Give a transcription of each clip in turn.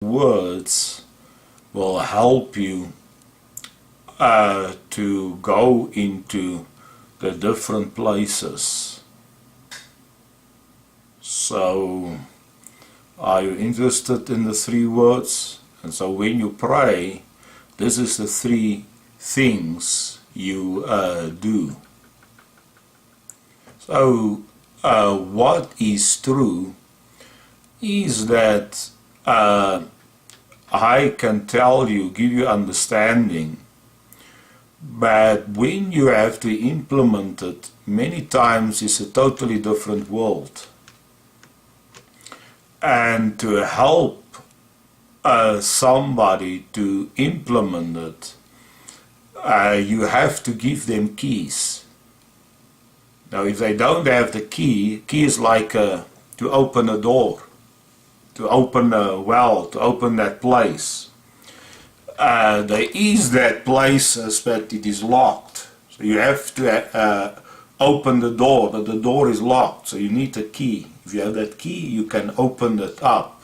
words will help you to go into the different places. So, are you interested in the 3 words? And so when you pray, this is the 3 things you do. So, what is true is that I can tell you, give you understanding, but when you have to implement it, many times it's a totally different world. And to help somebody to implement it, you have to give them keys. Now, if they don't have the key is like to open a door, to open a well, to open that place. There is that places, but it is locked. So you have to open the door, but the door is locked. So you need a key. If you have that key, you can open it up.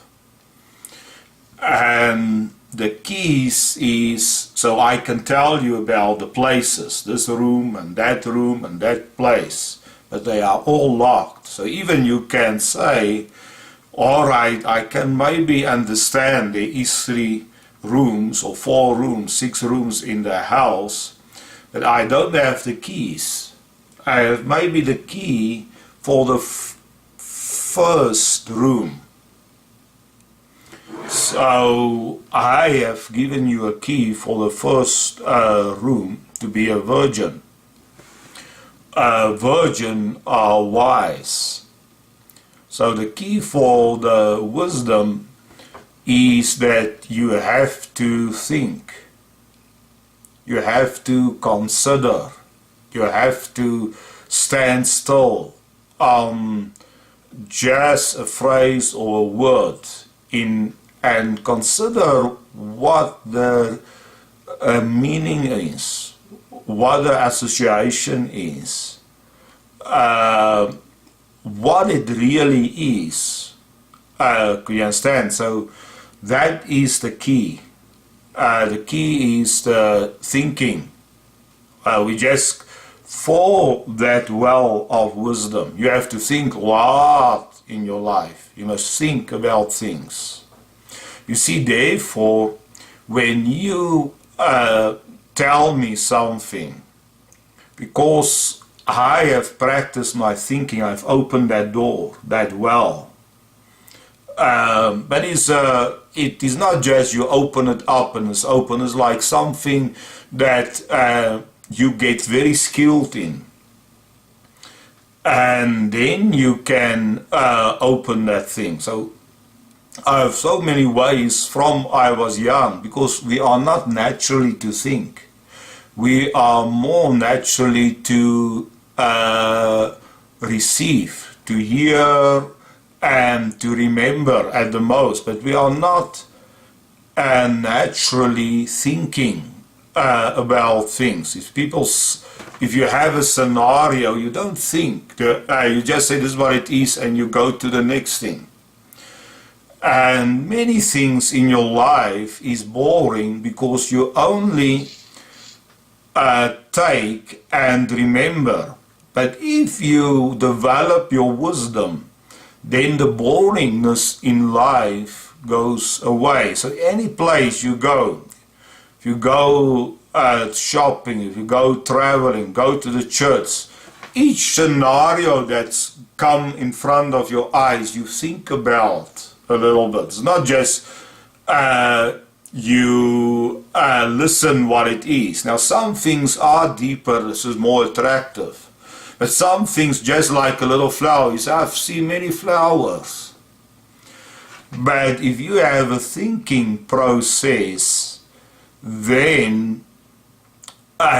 And the keys is, so I can tell you about the places, this room and that place, but they are all locked. So even you can say, all right, I can maybe understand there is 3 rooms or 4 rooms, 6 rooms in the house, but I don't have the keys. I have maybe the key for the first room. So I have given you a key for the first room to be a virgin. Virgin are wise. So the key for the wisdom is that you have to think. You have to consider. You have to stand still on just a phrase or a word and consider what the meaning is, what the association is, what it really is. Could you understand? So that is the key. The key is the thinking. We just for that well of wisdom, you have to think a lot in your life. You must think about things. You see, therefore, when you tell me something, because I have practiced my thinking, I've opened that door, that well. But it is not just you open it up and it's open. It's like something that you get very skilled in. And then you can open that thing. So I have so many ways from I was young, because we are not naturally to think. We are more naturally to receive, to hear, and to remember at the most. But we are not naturally thinking about things. If you have a scenario, you don't think. You just say this is what it is, and you go to the next thing. And many things in your life is boring because you only take and remember. But if you develop your wisdom, then the boringness in life goes away. So any place you go, if you go shopping, if you go traveling, go to the church, each scenario that's come in front of your eyes, you think about a little bit. It's not just you listen what it is. Now some things are deeper, this is more attractive. But some things, just like a little flower, you say, I've seen many flowers. But if you have a thinking process, then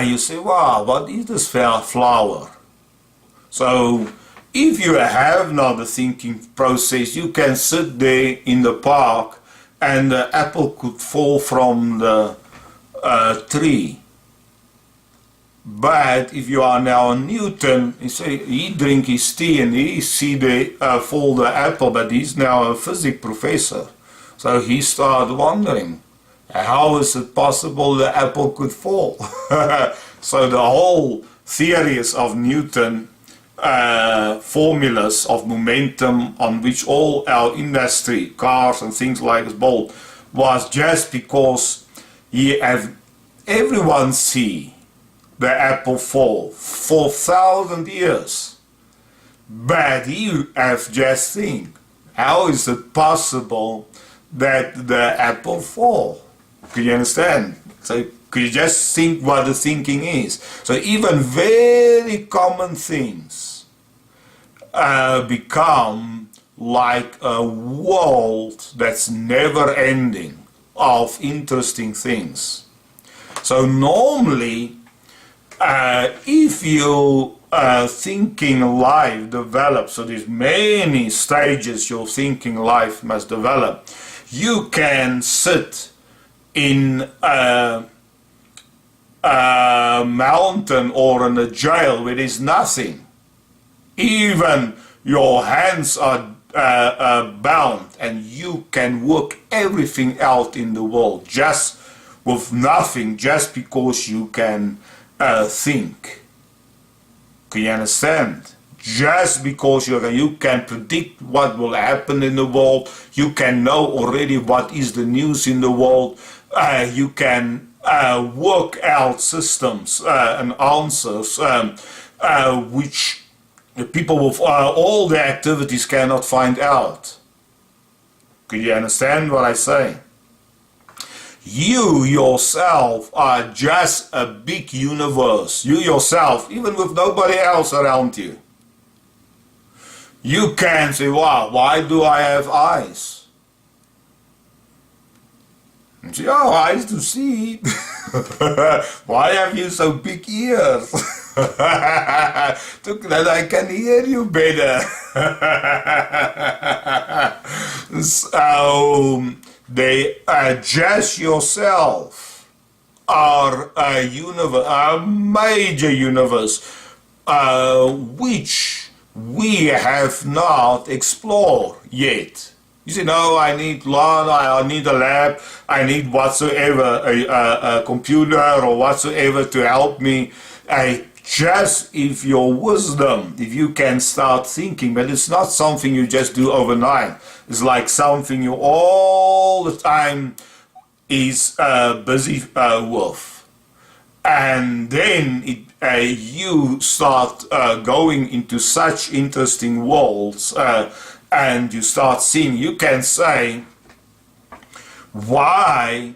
you say, wow, what is this flower? So if you have not a thinking process, you can sit there in the park and the apple could fall from the tree. But if you are now a Newton, you say he drink his tea and he see the fall the apple, but he's now a physics professor. So he started wondering, how is it possible the apple could fall? So the whole theories of Newton, formulas of momentum on which all our industry, cars and things like this built, was just because he had everyone see the apple fall for 1,000 years. But he have just think, how is it possible that the apple fall? Can you understand? So could you just think what the thinking is? So even very common things become like a world that's never ending of interesting things. So normally, if you thinking life develops, so there's many stages your thinking life must develop, you can sit in a mountain or in a jail where there's nothing. Even your hands are bound and you can work everything out in the world just with nothing, just because you can think. Can you understand? Just because you can predict what will happen in the world, you can know already what is the news in the world, you can work out systems and answers which the people with all the activities cannot find out. Can you understand what I say? You yourself are just a big universe. You yourself, even with nobody else around you. You can say, wow, why do I have eyes? And say, oh, eyes to see. Why have you so big ears? That I can hear you better. So they just yourself are a universe, a major universe, which we have not explored yet. You say, no, I need land, I need a lab, I need whatsoever, a computer or whatsoever to help me. Just if your wisdom, if you can start thinking, but it's not something you just do overnight. It's like something you all the time is busy with. And then you start going into such interesting worlds and you start seeing, you can say, why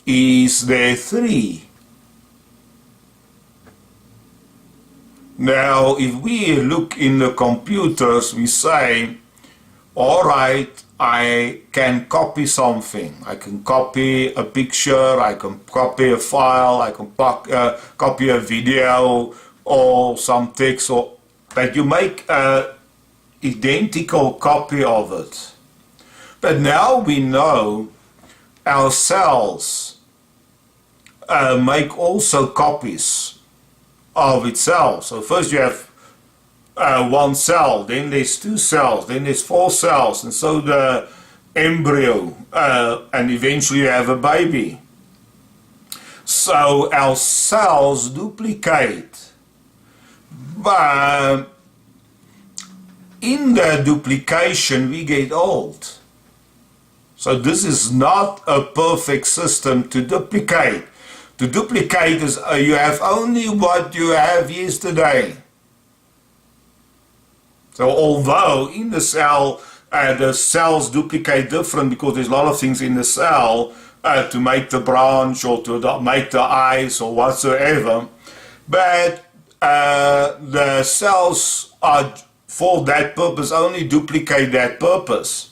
is there three? Now, if we look in the computers, we say, all right, I can copy something. I can copy a picture, I can copy a file, I can copy a video or some text, but you make an identical copy of it. But now we know our cells make also copies of itself. So first you have one cell, then there's two cells, then there's four cells, and so the embryo, and eventually you have a baby. So our cells duplicate, but in the duplication we get old. So this is not a perfect system to duplicate. To duplicate is you have only what you have yesterday. So although in the cell, the cells duplicate different because there's a lot of things in the cell to make the branch or to make the eyes or whatsoever, but the cells are for that purpose, only duplicate that purpose.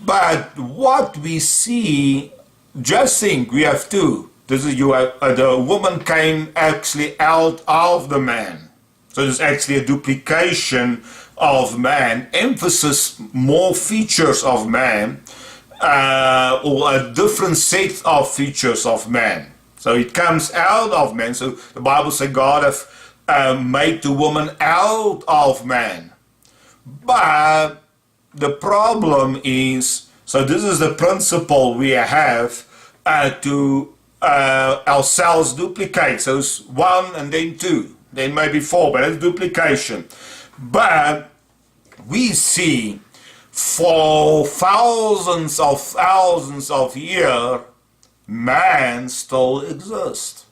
But what we see, just think, we have two. This is the woman came actually out of the man. So there's actually a duplication of man, emphasis more features of man, or a different set of features of man. So it comes out of man. So the Bible says God have made the woman out of man. But the problem is, so this is the principle we have to our cells duplicate. So it's 1 and then 2, then maybe 4, but that's duplication. But we see for thousands of years, man still exists.